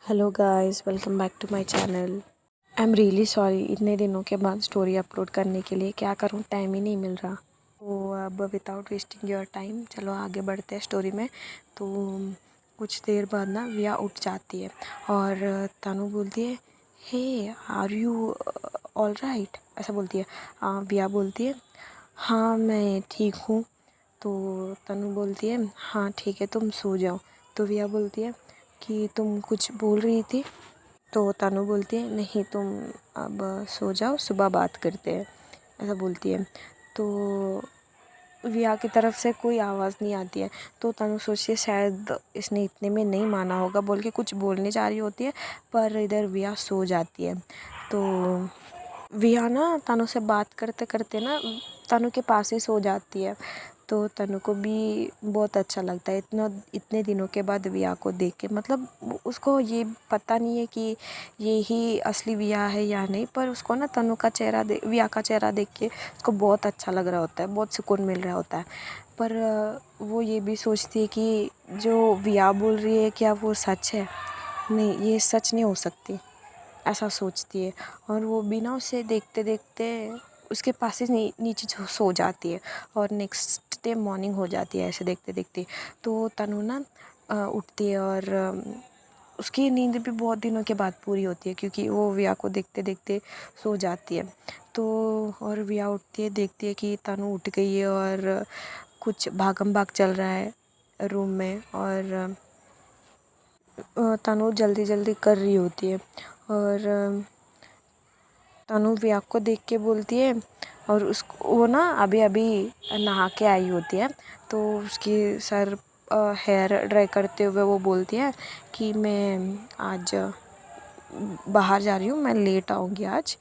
Hello guys, welcome back to my channel. I am really sorry, इतने दिनों के बाद स्टोरी अपलोड करने के लिए क्या करूं, टाइम ही नहीं मिल रहा। तो अब विदाउट वेस्टिंग योर टाइम चलो आगे बढ़ते हैं स्टोरी में। तो कुछ देर बाद ना विया उठ जाती है और तनु बोलती है, हे आर यू ऑल राइट, ऐसा बोलती है। विया बोलती है, हाँ मैं ठीक हूँ। तो तनु बोलती है, हाँ ठीक है, तुम सो जाओ। तो विया बोलती है कि तुम कुछ बोल रही थी। तो तनु बोलती है, नहीं तुम अब सो जाओ, सुबह बात करते हैं, ऐसा बोलती है। तो विया की तरफ से कोई आवाज़ नहीं आती है। तो तनु सोचती है शायद इसने इतने में नहीं माना होगा, बोल के कुछ बोलने जा रही होती है, पर इधर विया सो जाती है। तो विया ना तनु से बात करते करते ना तनु के पास ही सो जाती है। तो तनु को भी बहुत अच्छा लगता है इतने दिनों के बाद विया को देख के। मतलब उसको ये पता नहीं है कि ये ही असली विया है या नहीं, पर उसको ना तनु का चेहरा विया का चेहरा देख के उसको बहुत अच्छा लग रहा होता है, बहुत सुकून मिल रहा होता है। पर वो ये भी सोचती है कि जो विया बोल रही है क्या वो सच है, नहीं ये सच नहीं हो सकती, ऐसा सोचती है। और वो बिना उसे देखते देखते उसके पास ही नीचे सो जाती है। और नेक्स्ट डे मॉर्निंग हो जाती है ऐसे देखते देखते। तो तनु ना उठती है और उसकी नींद भी बहुत दिनों के बाद पूरी होती है, क्योंकि वो विया को देखते देखते सो जाती है। तो और विया उठती है, देखती है कि तनु उठ गई है और कुछ भागम भाग चल रहा है रूम में। और तनु जल्दी जल्दी कर रही होती है और तनु विया को देख के बोलती है, और उसको वो ना अभी अभी नहा के आई होती है। तो उसकी सर हेयर ड्राई करते हुए वो बोलती है कि मैं आज बाहर जा रही हूँ, मैं लेट आऊँगी आज,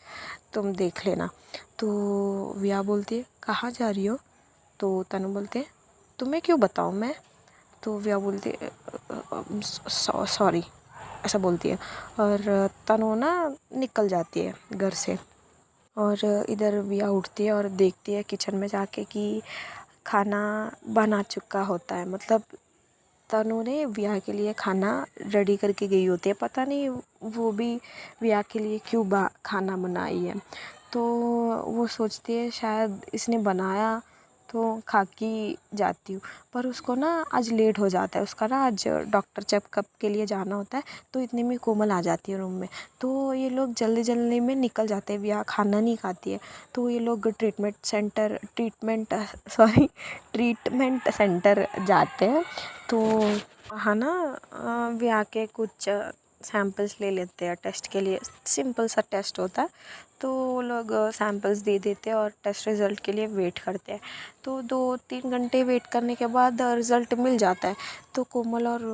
तुम देख लेना। तो विया बोलती है, कहाँ जा रही हो? तो तनु बोलते हैं, तुम्हें क्यों बताऊँ मैं? तो विया बोलती है, सॉरी, ऐसा बोलती है। और तनु ना निकल जाती है घर से। और इधर विया उठती है और देखती है किचन में जाके कि खाना बना चुका होता है। मतलब तनु ने विया के लिए खाना रेडी करके गई होती है, पता नहीं वो भी विया के लिए क्यों खाना बनाई है। तो वो सोचती है शायद इसने बनाया तो खा के जाती हूँ। पर उसको ना आज लेट हो जाता है, उसका ना आज डॉक्टर चेकअप के लिए जाना होता है। तो इतने में कोमल आ जाती है रूम में। तो ये लोग जल्दी जल्दी में निकल जाते हैं, विया खाना नहीं खाती है। तो ये लोग ट्रीटमेंट सेंटर जाते हैं। तो वहाँ ना विया के कुछ सैंपल्स ले लेते हैं टेस्ट के लिए, सिंपल सा टेस्ट होता है। तो वो लोग सैंपल्स दे देते हैं और टेस्ट रिज़ल्ट के लिए वेट करते हैं। तो 2-3 घंटे वेट करने के बाद रिज़ल्ट मिल जाता है। तो कोमल और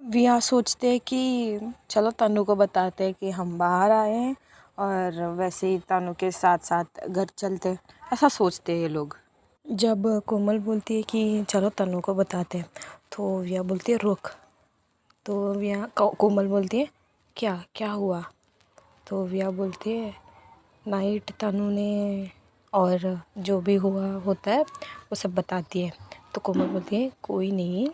विया सोचते हैं कि चलो तनु को बताते हैं कि हम बाहर आए हैं, और वैसे ही तनु के साथ साथ घर चलते, ऐसा सोचते हैं ये लोग। जब कोमल बोलती है कि चलो तनु को बताते हैं, तो विया बोलती है रुक। तो कोमल बोलती है, क्या क्या हुआ? तो विया बोलती है, नाइट तनु ने और जो भी हुआ होता है वो सब बताती है। तो कोमल बोलती है, कोई नहीं,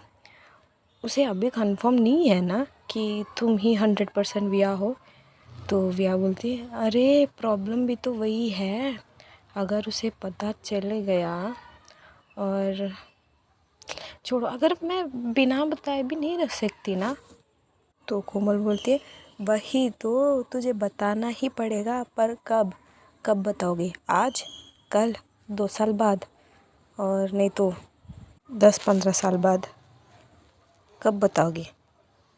उसे अभी कंफर्म नहीं है ना कि तुम ही 100% विया हो? तो विया बोलती है, अरे प्रॉब्लम भी तो वही है, अगर उसे पता चल गया, और छोड़ो, अगर मैं बिना बताए भी नहीं रह सकती ना। तो कोमल बोलती है, वही तो तुझे बताना ही पड़ेगा, पर कब? कब बताओगी? आज? कल? 2 साल बाद? और नहीं तो 10-15 साल बाद? कब बताओगी?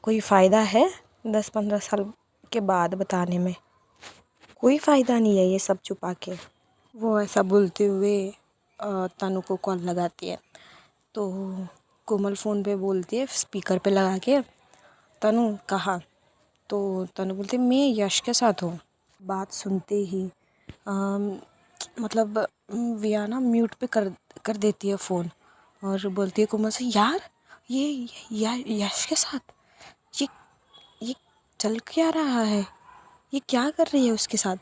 कोई फ़ायदा है 10-15 साल के बाद बताने में? कोई फ़ायदा नहीं है ये सब छुपा के। वो ऐसा बोलते हुए तनु को कॉल लगाती है। तो कोमल फ़ोन पे बोलती है स्पीकर पे लगा के, तनु कहाँ? तो तनु बोलती है, मैं यश के साथ हूँ। बात सुनते ही मतलब विया ना म्यूट पे कर देती है फ़ोन, और बोलती है कोमल से, यार ये यश के साथ ये ये चल क्या रहा है, ये क्या कर रही है उसके साथ?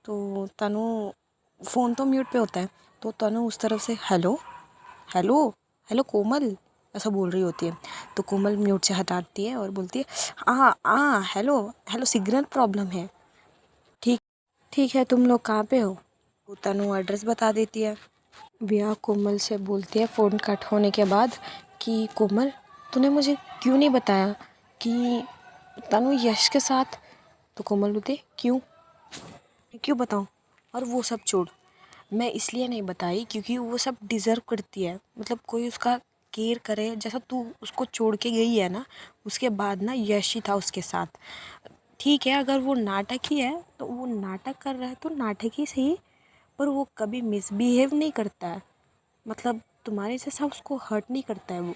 तो तनु, फ़ोन तो म्यूट पे होता है, तो तनु उस तरफ से, हेलो हेलो हेलो कोमल, ऐसा बोल रही होती है। तो कोमल म्यूट से हटाती है और बोलती है हेलो हेलो, सिग्नल प्रॉब्लम है। ठीक ठीक है, तुम लोग कहाँ पे हो? वो तनु एड्रेस बता देती है। विया कोमल से बोलती है फ़ोन कट होने के बाद कि कोमल, तूने मुझे क्यों नहीं बताया कि तनु यश के साथ? तो कोमल बोलती है क्यों बताऊँ? और वो सब छोड़, मैं इसलिए नहीं बताई क्योंकि वो सब डिज़र्व करती है। मतलब कोई उसका केयर करे, जैसा तू उसको छोड़ के गई है ना, उसके बाद ना यश ही था उसके साथ। ठीक है, अगर वो नाटक ही है तो वो नाटक कर रहा है तो नाटक ही सही, पर वो कभी मिसबिहेव नहीं करता है। मतलब तुम्हारे जैसा उसको हर्ट नहीं करता है वो।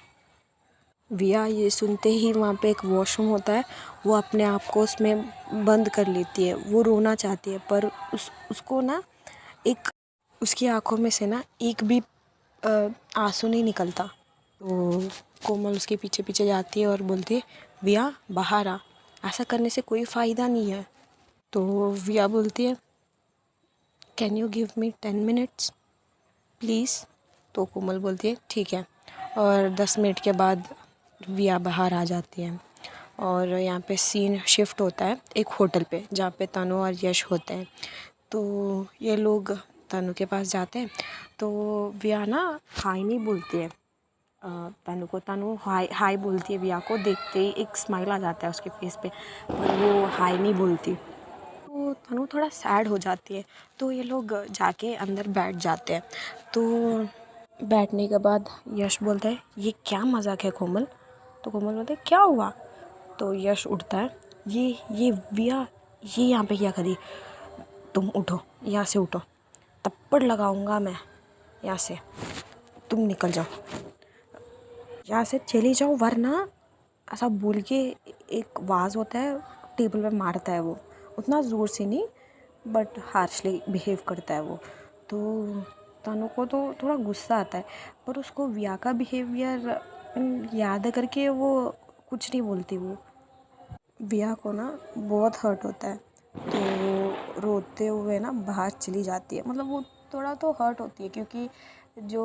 विया ये सुनते ही वहाँ पे एक वॉशरूम होता है, वो अपने आप को उसमें बंद कर लेती है। वो रोना चाहती है पर उसको ना एक उसकी आंखों में से ना एक भी आंसू नहीं निकलता। तो कोमल उसके पीछे पीछे जाती है और बोलती है विया बाहर आ, ऐसा करने से कोई फ़ायदा नहीं है। तो विया बोलती है can you give me 10 minutes please? तो कोमल बोलती है ठीक है। और 10 मिनट के बाद विया बाहर आ जाती है और यहाँ पे सीन शिफ्ट होता है एक होटल पे जहाँ पे तनु और यश होते हैं। तो ये लोग तनु के पास जाते हैं तो विया ना हाय नहीं बोलती है तनु को। तनु हाय हाय बोलती है विया को, देखते ही एक स्माइल आ जाता है उसके फेस पे, पर वो हाय नहीं बोलती। तो तनु थोड़ा सैड हो जाती है। तो ये लोग जाके अंदर बैठ जाते हैं। तो बैठने के बाद यश बोलता है ये क्या मजाक है कोमल? तो कोमल बोलते है क्या हुआ? तो यश उठता है, ये विया ये यहाँ पे क्या करी? तुम उठो, यहाँ से उठो, थप्पड़ लगाऊंगा मैं यहाँ से, तुम निकल जाओ यहाँ से, चली जाओ वरना। ऐसा बोल के एक वाज होता है टेबल पे मारता है वो, उतना ज़ोर से नहीं बट हार्शली बिहेव करता है वो। तो तनु को तो थोड़ा गुस्सा आता है, पर उसको विया का बिहेवियर याद करके वो कुछ नहीं बोलती। वो विया को ना बहुत हर्ट होता है तो वो रोते हुए ना बाहर चली जाती है। मतलब वो थोड़ा तो हर्ट होती है क्योंकि जो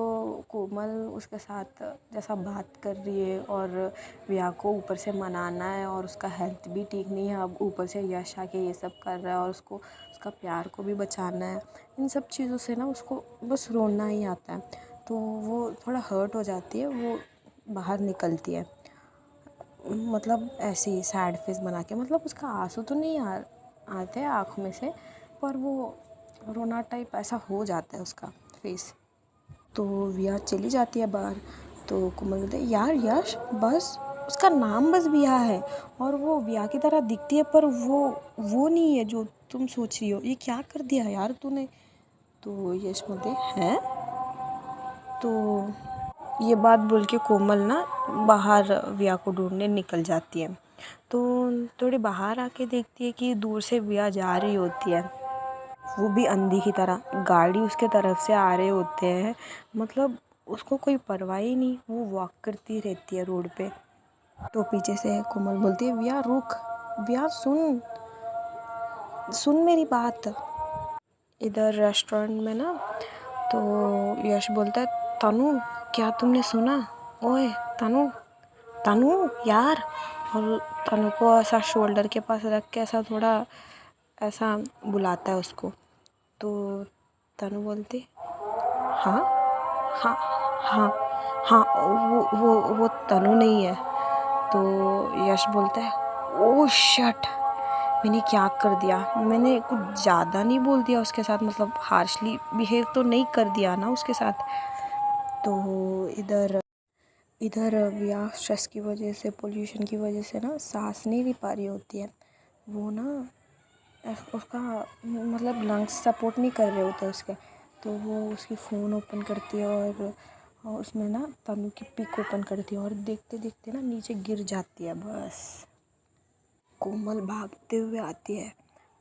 कोमल उसके साथ जैसा बात कर रही है और विया को ऊपर से मनाना है और उसका हेल्थ भी ठीक नहीं है, अब ऊपर से यश आके ये सब कर रहा है और उसको उसका प्यार को भी बचाना है, इन सब चीज़ों से ना उसको बस रोना ही आता है। तो वो थोड़ा हर्ट हो जाती है, वो बाहर निकलती है। मतलब ऐसे ही सैड फेस बना के, मतलब उसका आंसू तो नहीं आते हैं आँखों में से, पर वो रोना टाइप ऐसा हो जाता है उसका फेस। तो विया चली जाती है बाहर। तो कोमल बोलते हैं यार यश, बस उसका नाम बस विया है और वो विया की तरह दिखती है, पर वो नहीं है जो तुम सोच रही हो। ये क्या कर दिया यार तूने? तो यश बोलते हैं तो ये बात बोल के कोमल ना बाहर विया को ढूंढने निकल जाती है। तो थोड़ी बाहर आके देखती है कि दूर से विया जा रही होती है, वो भी अंधी की तरह, गाड़ी उसके तरफ से आ रहे होते हैं। मतलब उसको कोई परवाह ही नहीं, वो वॉक करती रहती है रोड पे। तो पीछे से कोमल बोलती है विया रुक, विया सुन सुन मेरी बात। इधर रेस्टोरेंट में ना तो यश बोलता है तनु क्या तुमने सुना? ओए तनु, तनु यार। और तनु को ऐसा शोल्डर के पास रख के ऐसा थोड़ा ऐसा बुलाता है उसको। तो तनु बोलती हाँ हाँ हाँ हाँ, वो तनु नहीं है। तो यश बोलता है ओह शिट, मैंने क्या कर दिया? मैंने कुछ ज़्यादा नहीं बोल दिया उसके साथ, मतलब हार्शली बिहेव तो नहीं कर दिया ना उसके साथ? तो इधर इधर विया स्ट्रेस की वजह से, पोल्यूशन की वजह से ना सांस नहीं ले पा रही होती है। वो ना उसका मतलब लंग्स सपोर्ट नहीं कर रहे होते उसके। तो वो उसकी फ़ोन ओपन करती है और उसमें ना तनु की पिक ओपन करती है और देखते देखते ना नीचे गिर जाती है बस। कोमल भागते हुए आती है,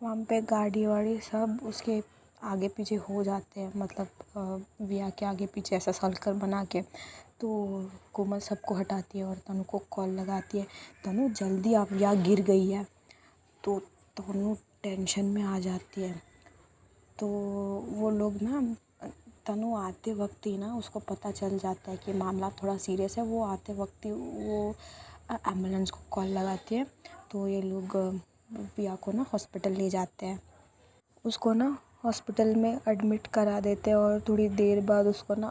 वहाँ पे गाड़ी वाड़ी सब उसके आगे पीछे हो जाते हैं, मतलब विया के आगे पीछे ऐसा सर्कल बना के। तो कोमल सबको हटाती है और तनु को कॉल लगाती है, तनु जल्दी आप, विया गिर गई है। तो तनु टेंशन में आ जाती है। तो वो लोग ना तनु आते वक्त ही ना उसको पता चल जाता है कि मामला थोड़ा सीरियस है। वो आते वक्त ही वो एम्बुलेंस को कॉल लगाती है। तो ये लोग विया को ना हॉस्पिटल ले जाते हैं। उसको ना हॉस्पिटल में एडमिट करा देते हैं और थोड़ी देर बाद उसको ना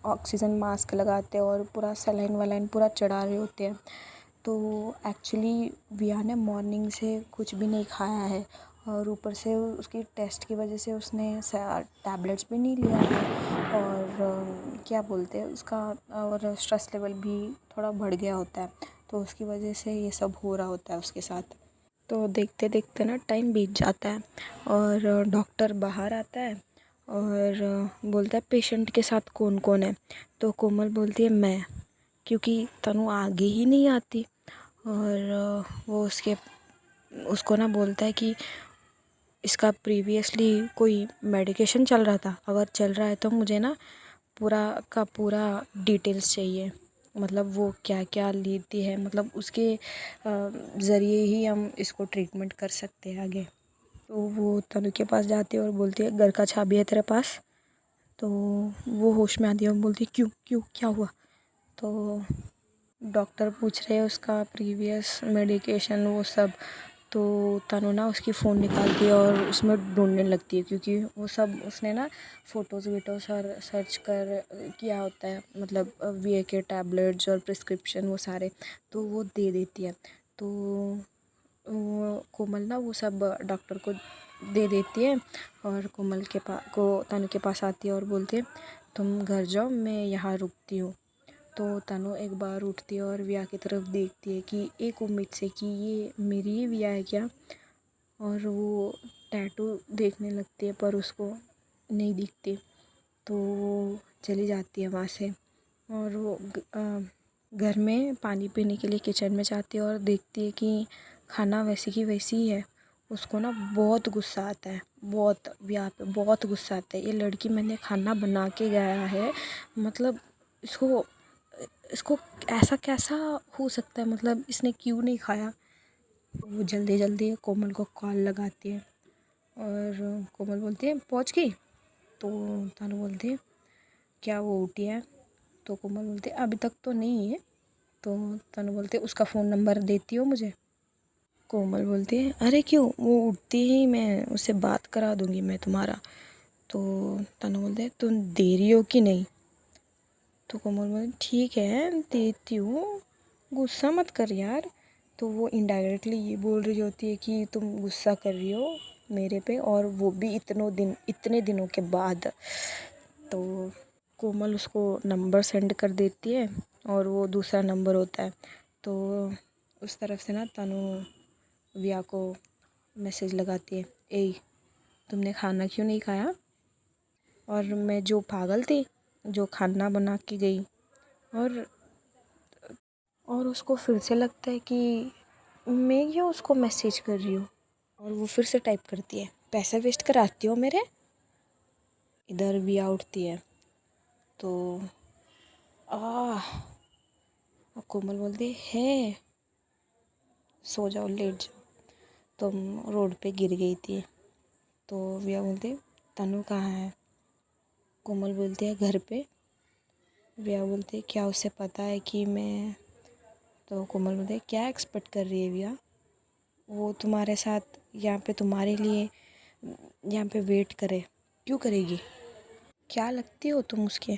ऑक्सीजन मास्क लगाते हैं और पूरा सलाइन वलाइन पूरा चढ़ा रहे होते हैं। तो एक्चुअली विया ने मॉर्निंग से कुछ भी नहीं खाया है और ऊपर से उसकी टेस्ट की वजह से उसने टैबलेट्स भी नहीं लिया है और क्या बोलते हैं उसका और स्ट्रेस लेवल भी थोड़ा बढ़ गया होता है। तो उसकी वजह से ये सब हो रहा होता है उसके साथ। तो देखते देखते ना टाइम बीत जाता है और डॉक्टर बाहर आता है और बोलता है पेशेंट के साथ कौन कौन है। तो कोमल बोलती है मैं, क्योंकि तनु आगे ही नहीं आती। और वो उसको ना बोलता है कि इसका प्रीवियसली कोई मेडिकेशन चल रहा था, अगर चल रहा है तो मुझे ना पूरा का पूरा डिटेल्स चाहिए, मतलब वो क्या क्या लेती है, मतलब उसके ज़रिए ही हम इसको ट्रीटमेंट कर सकते हैं आगे। तो वो तनु के पास जाती है और बोलती है घर का चाबी है तेरे पास। तो वो होश में आती है और बोलती है क्यों क्यों क्या हुआ। तो डॉक्टर पूछ रहे हैं उसका प्रीवियस मेडिकेशन वो सब। तो तनु ना उसकी फ़ोन निकालती है और उसमें ढूंढने लगती है, क्योंकि वो सब उसने ना फ़ोटोज़ वीटोज़ सर्च कर किया होता है, मतलब वीए के टैबलेट्स और प्रिस्क्रिप्शन वो सारे। तो वो दे देती है। तो वो कोमल ना वो सब डॉक्टर को दे देती है और कोमल के पास को तनु के पास आती है और बोलती है तुम घर जाओ, मैं यहाँ रुकती हूँ। तो तनु एक बार उठती है और विया की तरफ देखती है कि एक उम्मीद से कि ये मेरी ही विया है क्या। और वो टैटू देखने लगती है पर उसको नहीं दिखती। तो वो चली जाती है वहाँ से और वो घर में पानी पीने के लिए किचन में जाती है और देखती है कि खाना वैसे की वैसी ही है। उसको ना बहुत गुस्सा आता है, बहुत विया पे बहुत गुस्सा आता है। ये लड़की मैंने खाना बना के गया है, मतलब इसको इसको ऐसा कैसा हो सकता है, मतलब इसने क्यों नहीं खाया। वो जल्दी जल्दी कोमल को कॉल लगाती है और कोमल बोलती है पहुंच गई। तो तनु बोलती है क्या वो उठी है। तो कोमल बोलती है अभी तक तो नहीं है। तो तनु बोलती है उसका फ़ोन नंबर देती हो मुझे। कोमल बोलती है अरे क्यों, वो उठती ही मैं उससे बात करा दूँगी मैं तुम्हारा। तो तनु बोलती है तुम दे रही हो कि नहीं। तो कोमल बोली ठीक है देती हूँ, गुस्सा मत कर यार। तो वो इनडायरेक्टली ये बोल रही होती है कि तुम गुस्सा कर रही हो मेरे पे, और वो भी इतने दिनों के बाद। तो कोमल उसको नंबर सेंड कर देती है और वो दूसरा नंबर होता है। तो उस तरफ से ना तनु विया को मैसेज लगाती है ए तुमने खाना क्यों नहीं खाया। और मैं जो पागल थी जो खाना बना के गई। और उसको फिर से लगता है कि मैं क्यों उसको मैसेज कर रही हूँ, और वो फिर से टाइप करती है पैसे वेस्ट कराती हो मेरे। इधर विया उठती है। तो कोमल बोलती है सो जाओ लेट जाओ, तुम रोड पे गिर गई थी। तो विया बोलती तनु कहाँ है। कोमल बोलती है घर पे। विया बोलती है क्या उसे पता है कि मैं। तो कोमल बोलती है क्या एक्सपेक्ट कर रही है विया, वो तुम्हारे साथ यहाँ पे तुम्हारे लिए यहाँ पे वेट करे, क्यों करेगी, क्या लगती हो तुम उसके।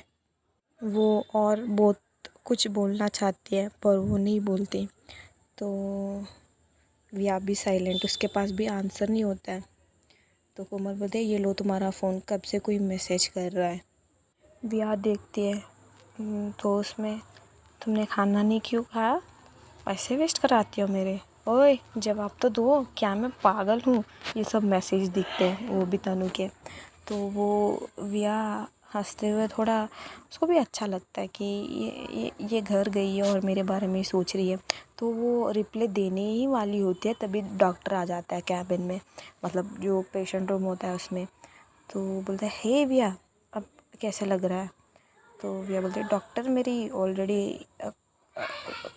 वो और बहुत कुछ बोलना चाहती है पर वो नहीं बोलती। तो विया भी साइलेंट, उसके पास भी आंसर नहीं होता है। तो कोमल बोलते ये लो तुम्हारा फ़ोन, कब से कोई मैसेज कर रहा है। विया देखती है तो उसमें तुमने खाना नहीं क्यों खाया, पैसे वेस्ट कराती हो मेरे। ओए जवाब तो दो, क्या मैं पागल हूँ। ये सब मैसेज दिखते हैं वो भी तनु के। तो वो विया हंसते हुए, थोड़ा उसको भी अच्छा लगता है कि ये घर गई है और मेरे बारे में सोच रही है। तो वो रिप्लाई देने ही वाली होती है तभी डॉक्टर आ जाता है कैबिन में, मतलब जो पेशेंट रूम होता है उसमें। तो बोलता है हे विया अब कैसा लग रहा है। तो विया बोलते हैं डॉक्टर मेरी ऑलरेडी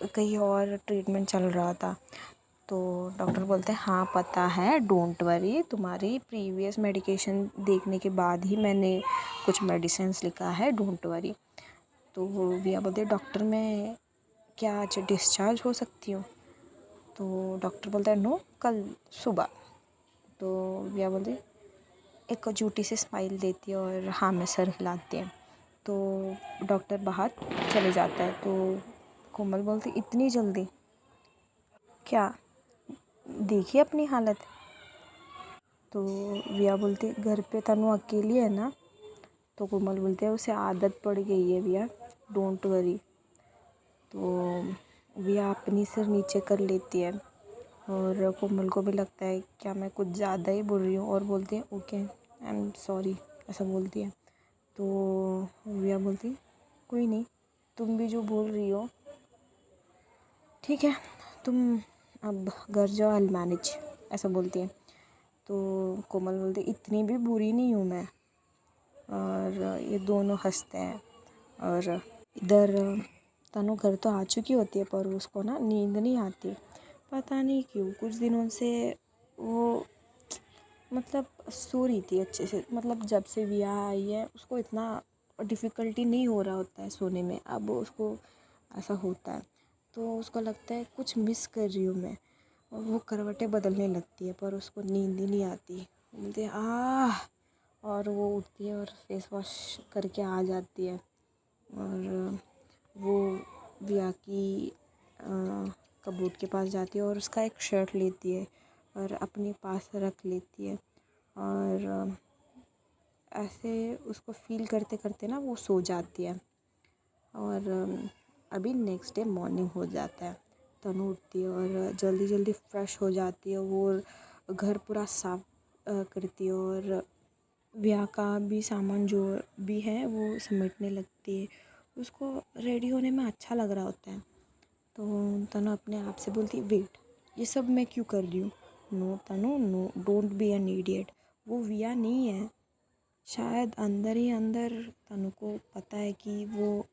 कहीं और ट्रीटमेंट चल रहा था। तो डॉक्टर बोलते हैं हाँ पता है, डोंट वरी, तुम्हारी प्रीवियस मेडिकेशन देखने के बाद ही मैंने कुछ मेडिसिन्स लिखा है, डोंट वरी। तो विया बोलते डॉक्टर मैं क्या आज डिस्चार्ज हो सकती हूँ? तो डॉक्टर बोलता है नो, कल सुबह। तो विया बोलती एक झूठी सी स्माइल देती है और हाँ में सर हिलाती है। तो डॉक्टर बाहर चले जाता है। तो कोमल बोलती इतनी जल्दी? क्या देखिए अपनी हालत। तो विया बोलती घर पे तनु अकेली है ना? तो कोमल बोलते हैं उसे आदत पड़ गई है विया, डोंट वरी। तो विया अपनी सिर नीचे कर लेती है और कोमल को भी लगता है क्या मैं कुछ ज़्यादा ही बोल रही हूँ, और बोलती है ओके आई एम सॉरी, ऐसा बोलती है। तो विया बोलती कोई नहीं, तुम भी जो बोल रही हो ठीक है, तुम अब घर जाओ, आई मैनेज, ऐसा बोलती है। तो कोमल बोलती इतनी भी बुरी नहीं हूँ मैं। और ये दोनों हंसते हैं। और इधर तनु घर तो आ चुकी होती है पर उसको ना नींद नहीं आती, पता नहीं क्यों। कुछ दिनों से वो मतलब सो रही थी अच्छे से, मतलब जब से विया आई है उसको इतना डिफ़िकल्टी नहीं हो रहा होता है सोने में, अब उसको ऐसा होता है। तो उसको लगता है कुछ मिस कर रही हूँ मैं, और वो करवटें बदलने लगती है पर उसको नींद ही नहीं आती। बोलती है और वो उठती है और फेस वॉश करके आ जाती है। और वो विया की कबूत के पास जाती है और उसका एक शर्ट लेती है और अपने पास रख लेती है। और ऐसे उसको फ़ील करते करते ना वो सो जाती है। और अभी नेक्स्ट डे मॉर्निंग हो जाता है, तनु उठती है और जल्दी जल्दी फ्रेश हो जाती है। वो घर पूरा साफ करती है और विया का भी सामान जो भी है वो समेटने लगती है। उसको रेडी होने में अच्छा लग रहा होता है। तो तनु अपने आप से बोलती वेट, ये सब मैं क्यों कर रही हूँ? No Tanu no, don't be an idiot. वो विया नहीं है। शायद अंदर ही अंदर तनु को पता है कि वो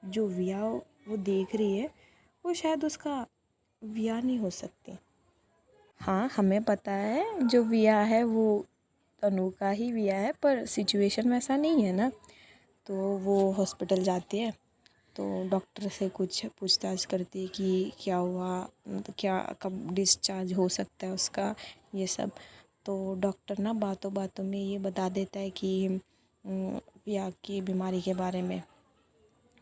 जो विया वो देख रही है वो शायद उसका विया नहीं हो सकती। हाँ हमें पता है जो विया है वो तनु का ही विया है, पर सिचुएशन वैसा नहीं है ना। तो वो हॉस्पिटल जाती है तो डॉक्टर से कुछ पूछताछ करती है कि क्या हुआ, मतलब क्या कब डिस्चार्ज हो सकता है उसका, ये सब। तो डॉक्टर ना बातों बातों में ये बता देता है कि विया की बीमारी के बारे में,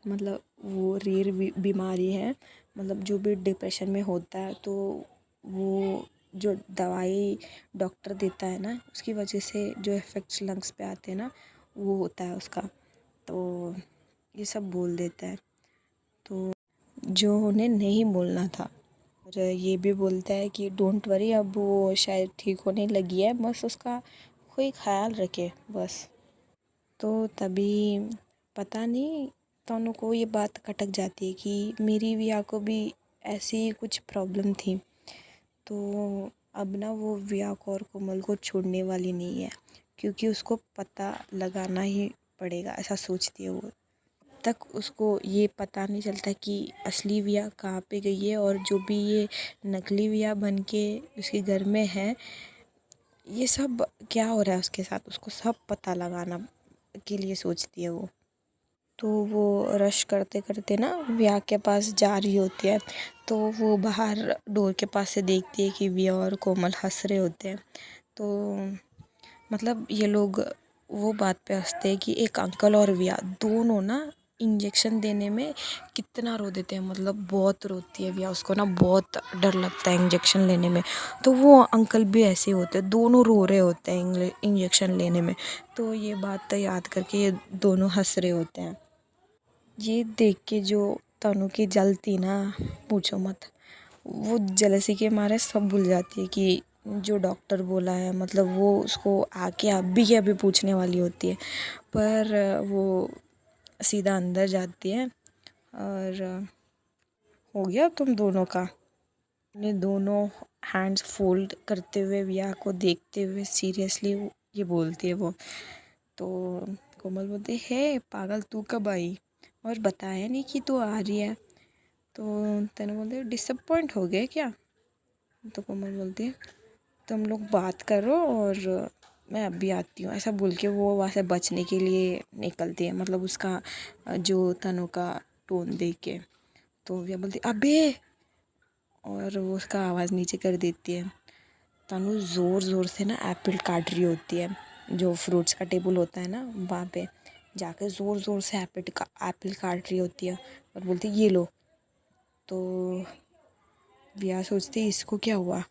मतलब वो रेयर बीमारी है। मतलब जो भी डिप्रेशन में होता है तो वो जो दवाई डॉक्टर देता है ना उसकी वजह से जो इफ़ेक्ट्स लंग्स पे आते हैं ना वो होता है उसका। तो ये सब बोल देता है। तो जो उन्हें नहीं बोलना था। और ये भी बोलता है कि डोंट वरी, अब वो शायद ठीक होने लगी है, बस उसका कोई ख्याल रखे बस। तो तभी पता नहीं तनु को ये बात खटक जाती है कि मेरी विया को भी ऐसी कुछ प्रॉब्लम थी। तो अब ना वो विया को और कोमल को छोड़ने वाली नहीं है, क्योंकि उसको पता लगाना ही पड़ेगा, ऐसा सोचती है वो। तक उसको ये पता नहीं चलता कि असली विया कहाँ पे गई है और जो भी ये नकली विया बन के उसके घर में है, ये सब क्या हो रहा है उसके साथ, उसको सब पता लगाना के लिए सोचती है वो। तो वो रश करते करते ना विया के पास जा रही होती है। तो वो बाहर डोर के पास से देखती है कि विया और कोमल हंस रहे होते हैं। तो मतलब ये लोग वो बात पे हंसते हैं कि एक अंकल और विया दोनों ना इंजेक्शन देने में कितना रो देते हैं, मतलब बहुत रोती है विया, उसको ना बहुत डर लगता है इंजेक्शन लेने में। तो वो अंकल भी ऐसे होते हैं, दोनों रो रहे होते हैं इंजेक्शन लेने में। तो ये बात याद करके ये दोनों हंस रहे होते हैं। ये देख के जो तनु की जलती ना, पूछो मत। वो जेलसी के मारे सब भूल जाती है कि जो डॉक्टर बोला है, मतलब वो उसको आके अभी के अभी पूछने वाली होती है। पर वो सीधा अंदर जाती है और हो गया तुम दोनों का। ने दोनों हैंड्स फोल्ड करते हुए विया को देखते हुए सीरियसली ये बोलती है वो। तो कोमल बोलती है पागल तू कब आई और बताया नहीं कि तू आ रही है? तो तनु बोलते डिसअपॉइंट हो गए क्या? तो कोमल बोलती है तुम लोग बात करो और मैं अभी आती हूँ, ऐसा बोल के वो वहाँ से बचने के लिए निकलती है, मतलब उसका जो तनु का टोन देख के। तो विया बोलती अबे, और वो उसका आवाज़ नीचे कर देती है। तनु ज़ोर ज़ोर से ना एप्पल काट रही होती है, जो फ्रूट्स का टेबल होता है ना वहाँ पे जाकर ज़ोर ज़ोर से एप्पल काट रही होती है और बोलती ये लो। तो विया सोचती इसको क्या हुआ।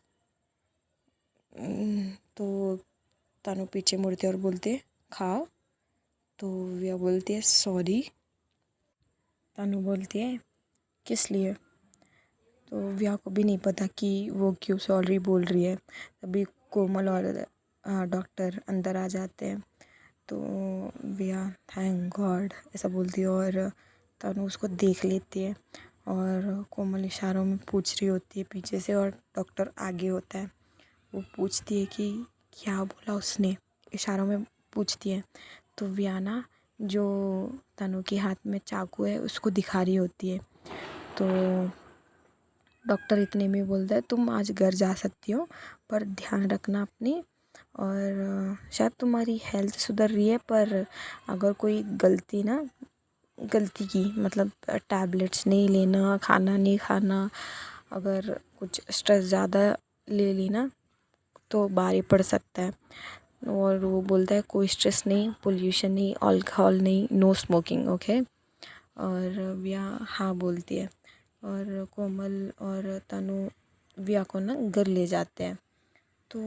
तो तनु पीछे मुड़ती है और बोलती है खाओ। तो विया बोलती है सॉरी। तनु बोलती है किस लिए। तो विया को भी नहीं पता कि वो क्यों सॉरी बोल रही है। तभी कोमल और डॉक्टर अंदर आ जाते हैं। तो विया थैंक गॉड ऐसा बोलती है और तनु उसको देख लेती है और कोमल इशारों में पूछ रही होती है पीछे से, और डॉक्टर आगे होता है। वो पूछती है कि क्या बोला उसने, इशारों में पूछती है। तो वियाना जो तनु के हाथ में चाकू है उसको दिखा रही होती है। तो डॉक्टर इतने में बोलता है तुम आज घर जा सकती हो, पर ध्यान रखना अपनी, और शायद तुम्हारी हेल्थ सुधर रही है, पर अगर कोई गलती की मतलब टैबलेट्स नहीं लेना, खाना नहीं खाना, अगर कुछ स्ट्रेस ज़्यादा ले ली ना तो भारी पड़ सकता है। और वो बोलता है कोई स्ट्रेस नहीं, पोल्यूशन नहीं, अल्कोहल नहीं, नो स्मोकिंग, ओके। और विया हाँ बोलती है और कोमल और तनु विया को ना घर ले जाते हैं। तो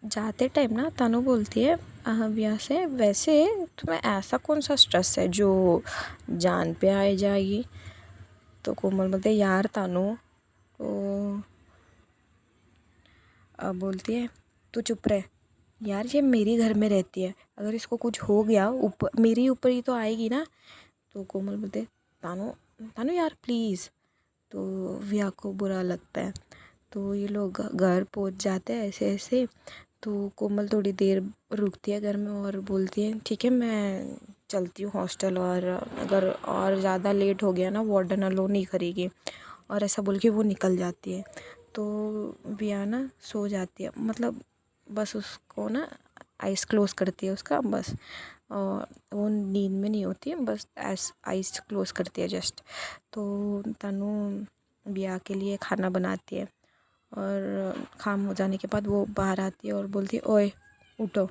जाते टाइम ना तनु बोलती है विया से वैसे तुम्हें ऐसा कौन सा स्ट्रेस है जो जान पे आ जाएगी। तो कोमल बोलते है यार तनु। तो बोलती है तू चुप रहे यार, ये मेरी घर में रहती है, अगर इसको कुछ हो गया ऊपर मेरे ऊपर ही तो आएगी ना। तो कोमल बोलते तानू तानू यार प्लीज़। तो विया को बुरा लगता है। तो ये लोग घर पहुंच जाते हैं ऐसे ऐसे। तो कोमल थोड़ी देर रुकती है घर में और बोलती है ठीक है मैं चलती हूँ हॉस्टल, और अगर और ज़्यादा लेट हो गया ना वार्डन अलो नहीं करेगी, और ऐसा बोल के वो निकल जाती है। तो विया ना सो जाती है, मतलब बस उसको ना आइज़ क्लोज़ करती है उसका बस, और वो नींद में नहीं होती है, बस आइज़ क्लोज़ करती है जस्ट। तो तनु विया के लिए खाना बनाती है और काम हो जाने के बाद वो बाहर आती है और बोलती है ओए उठो।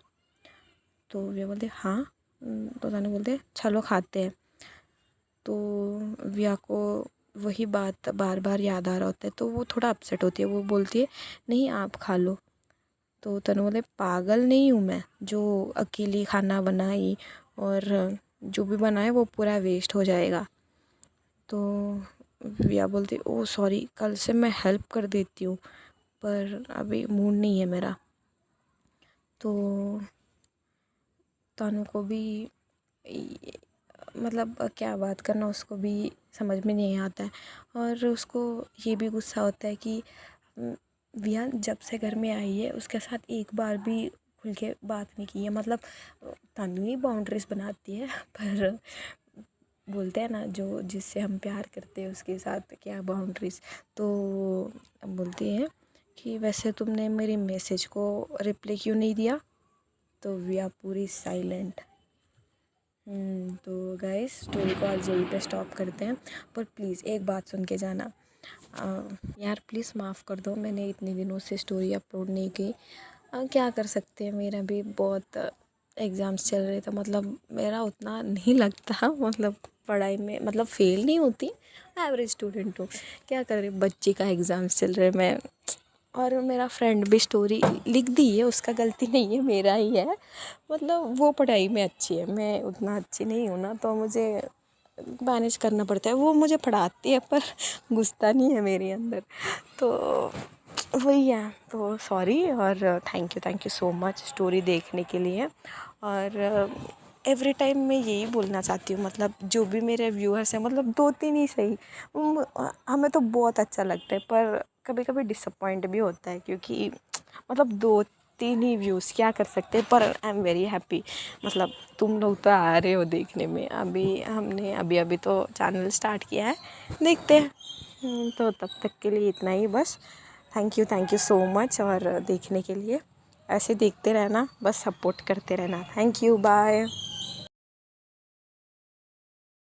तो विया बोलती है हाँ। तो तनु बोलते हैं चलो खाते हैं। तो विया को वही बात बार बार याद आ रहा होता है, तो वो थोड़ा अपसेट होती है। वो बोलती है नहीं आप खा लो। तो तनु बोले पागल नहीं हूँ मैं जो अकेली खाना बनाई, और जो भी बनाए वो पूरा वेस्ट हो जाएगा। तो विया बोलती ओ सॉरी कल से मैं हेल्प कर देती हूँ, पर अभी मूड नहीं है मेरा। तो तनु को भी मतलब क्या बात करना उसको भी समझ में नहीं आता है, और उसको ये भी गुस्सा होता है कि विया जब से घर में आई है उसके साथ एक बार भी खुल के बात नहीं की है। मतलब तनु ही बाउंड्रीज बनाती है, पर बोलते हैं ना जो जिससे हम प्यार करते हैं उसके साथ क्या बाउंड्रीज। तो बोलती है कि वैसे तुमने मेरी मैसेज को रिप्लाई क्यों नहीं दिया। तो विया पूरी साइलेंट। तो गाइस स्टोरी को आज यहीं पे स्टॉप करते हैं, पर प्लीज़ एक बात सुन के जाना। यार प्लीज़ माफ़ कर दो, मैंने इतने दिनों से स्टोरी अपलोड नहीं की। क्या कर सकते हैं, मेरा भी बहुत एग्ज़ाम्स चल रहे थे, मतलब मेरा उतना नहीं लगता, मतलब पढ़ाई में मतलब फ़ेल नहीं होती, एवरेज स्टूडेंट हूँ। क्या कर रही, बच्ची का एग्ज़ाम्स चल रहे मैं, और मेरा फ्रेंड भी स्टोरी लिख दी है, उसका गलती नहीं है मेरा ही है। मतलब वो पढ़ाई में अच्छी है, मैं उतना अच्छी नहीं हूँ ना, तो मुझे मैनेज करना पड़ता है। वो मुझे पढ़ाती है पर गुस्सा नहीं है मेरे अंदर, तो वही है। तो सॉरी, और thank you so much story देखने के लिए। और एवरी टाइम मैं यही बोलना चाहती हूँ, मतलब जो भी मेरे व्यूअर्स हैं, मतलब 2-3 ही सही, हमें तो बहुत अच्छा लगता है, पर कभी कभी डिसअपॉइंट भी होता है, क्योंकि मतलब 2-3 ही व्यूज़ क्या कर सकते हैं, पर आई एम वेरी हैप्पी। मतलब तुम लोग तो आ रहे हो देखने में, अभी हमने अभी तो चैनल स्टार्ट किया है, देखते हैं। तो तब तक के लिए इतना ही बस। थैंक यू सो मच और देखने के लिए। ऐसे देखते रहना, बस सपोर्ट करते रहना। Thank you, bye.